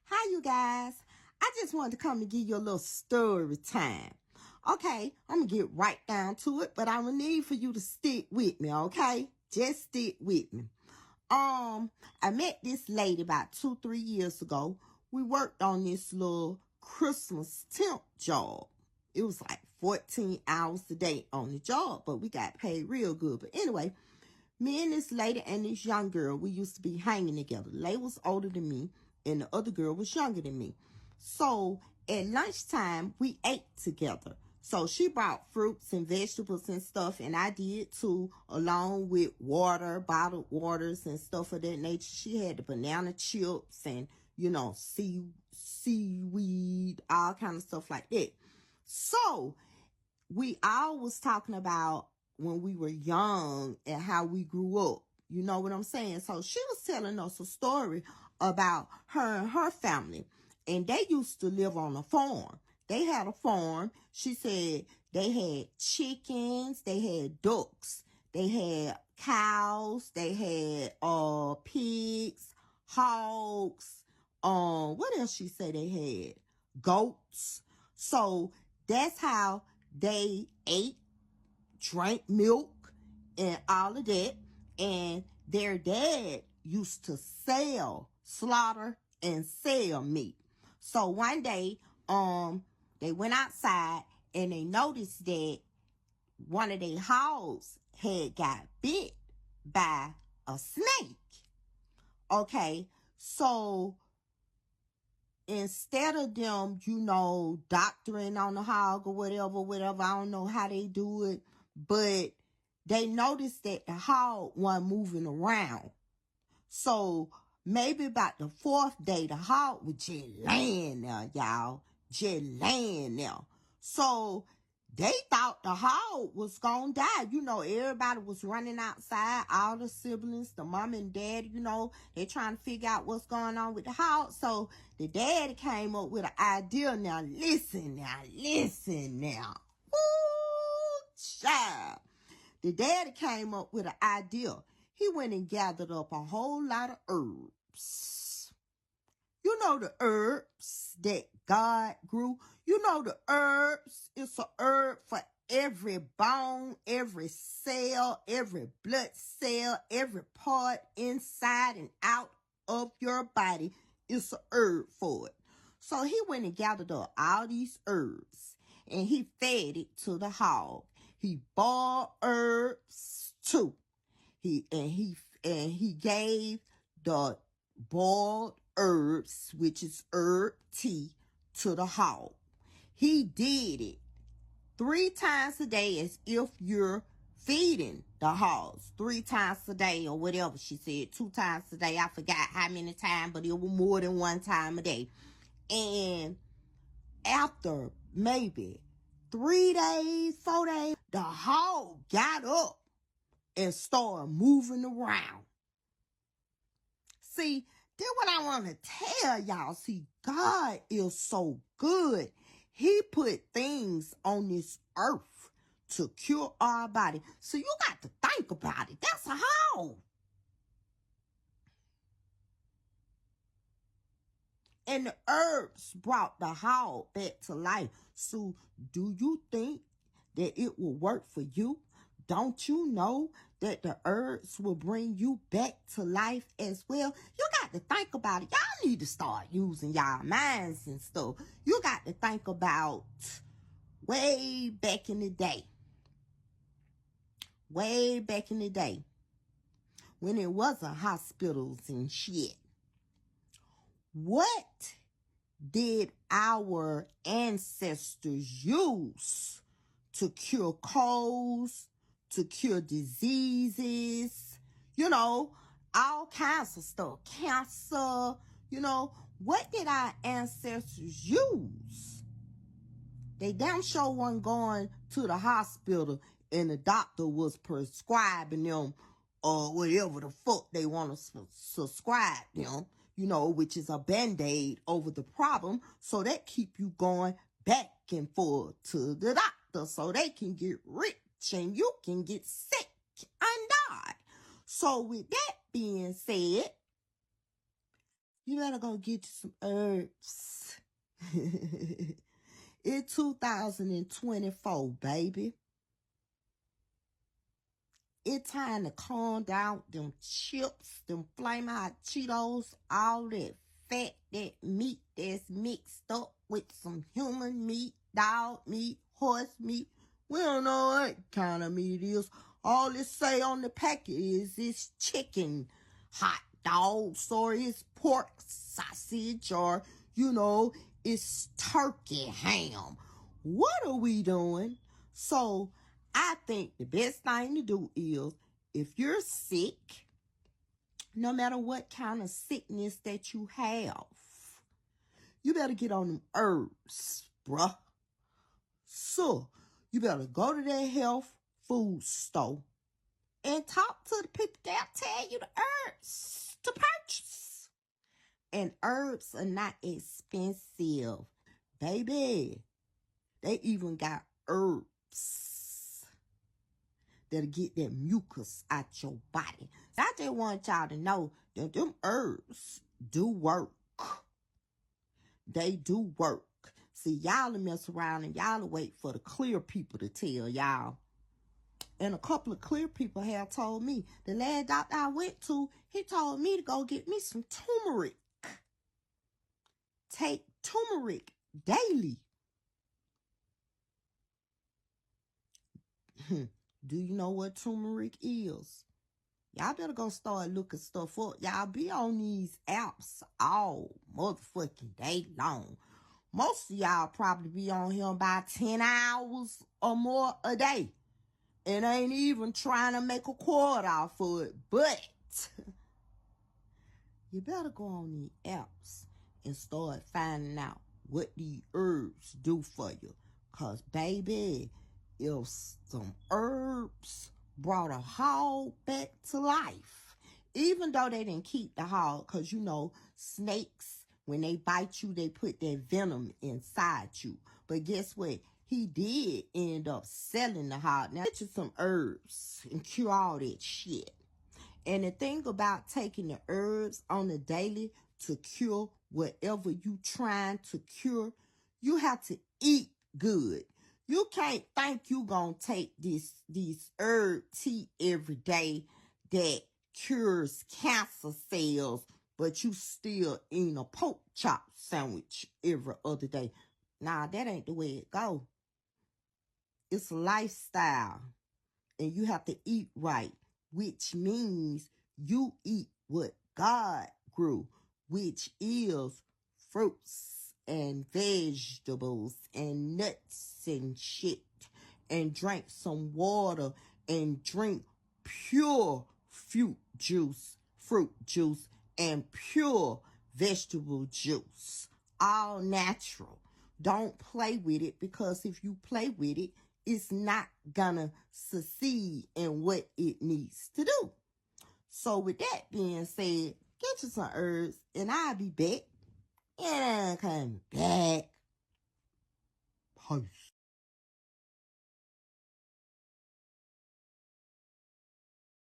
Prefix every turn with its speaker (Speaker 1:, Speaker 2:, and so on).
Speaker 1: Hi, you guys. I just wanted to come and give you a little story time. Okay, I'm going to get right down to it, but I will need for you to stick with me, okay? Just stick with me. I met this lady about 2-3 years ago. We worked on this little Christmas temp job. It was like 14 hours a day on the job, but we got paid real good. But anyway, me and this lady and this young girl, we used to be hanging together. The lady was older than me, and the other girl was younger than me. So at lunchtime, we ate together. So she brought fruits and vegetables and stuff, and I did too, along with water, bottled waters and stuff of that nature. She had the banana chips and, seaweed, all kind of stuff like that. So we all was talking about when we were young and how we grew up. You know what I'm saying? So she was telling us a story about her and her family. And they used to live on a farm. They had a farm. She said they had chickens, they had ducks, they had cows, they had pigs, hogs, what else she said they had? Goats. So that's how they ate, drank milk, and all of that. And their dad used to slaughter and sell meat. So one day, they went outside and they noticed that one of their hogs had got bit by a snake. Okay, so instead of them, doctoring on the hog or whatever, I don't know how they do it, but they noticed that the hog wasn't moving around. So maybe about the fourth day, the hog was just laying there, y'all. Just laying there. So they thought the hog was gonna die. Everybody was running outside, all the siblings, the mom and dad, they trying to figure out what's going on with the hog. So the daddy came up with an idea. Now, listen now. Ooh, child. The daddy came up with an idea. He went and gathered up a whole lot of herbs. The herbs that God grew. The herbs. It's a herb for every bone, every cell, every blood cell, every part inside and out of your body. It's a herb for it. So he went and gathered up all these herbs and he fed it to the hog. He boiled herbs too. He gave the boiled herbs, which is herb tea, to the hog. He did it 3 times a day as if you're feeding the hogs 3 times a day or whatever she said, 2 times a day. I forgot how many times, but it was more than 1 time a day. And after maybe 3 days, 4 days, the hog got up and started moving around. See, that's what I want to tell y'all. See, God is so good. He put things on this earth to cure our body. So you got to think about it. That's a hog. And the herbs brought the hog back to life. So do you think that it will work for you? Don't you know that the herbs will bring you back to life as well? You got to think about it. Y'all need to start using y'all minds and stuff. You got to think about way back in the day. Way back in the day. When it wasn't hospitals and shit. What did our ancestors use to cure colds, to cure diseases, all kinds of stuff, cancer, what did our ancestors use? They damn sure weren't going to the hospital and the doctor was prescribing them or whatever the fuck they want to subscribe them, which is a Band-Aid over the problem. So that keep you going back and forth to the doctor so they can get rich and you can get sick and die. So with that being said, You better go get you some herbs. It's 2024, baby. It's time to calm down them chips, them Flame Hot Cheetos, all that fat, that meat that's mixed up with some human meat, dog meat, horse meat. We don't know what kind of meat it is. All it say on the packet is it's chicken, hot dogs, or it's pork sausage, or, it's turkey ham. What are we doing? So I think the best thing to do is, if you're sick, no matter what kind of sickness that you have, you better get on them herbs, bruh. So you better go to that health food store and talk to the people that tell you the herbs to purchase. And herbs are not expensive, baby. They even got herbs that'll get that mucus out your body. So I just want y'all to know that them herbs do work. They do work. See, y'all will mess around and y'all will wait for the clear people to tell y'all. And a couple of clear people have told me. The last doctor I went to, he told me to go get me some turmeric. Take turmeric daily. Do you know what turmeric is? Y'all better go start looking stuff up. Y'all be on these apps all motherfucking day long. Most of y'all probably be on here about 10 hours or more a day. And ain't even trying to make a quarter off of it. But you better go on these apps and start finding out what these herbs do for you. Because, baby, if some herbs brought a hog back to life, even though they didn't keep the hog, because, snakes, when they bite you, they put their venom inside you. But guess what? He did end up selling the hog. Now, get you some herbs and cure all that shit. And the thing about taking the herbs on the daily to cure whatever you trying to cure, you have to eat good. You can't think you gonna take these herb tea every day that cures cancer cells, but you still eating a pork chop sandwich every other day. Nah, that ain't the way it go. It's a lifestyle, and you have to eat right, which means you eat what God grew, which is fruits and vegetables and nuts and shit, and drink some water and drink pure fruit juice, and pure vegetable juice, all natural. Don't play with it, because if you play with it, it's not gonna succeed in what it needs to do. So with that being said, get you some herbs and I'll be back. And I'm coming back. Peace.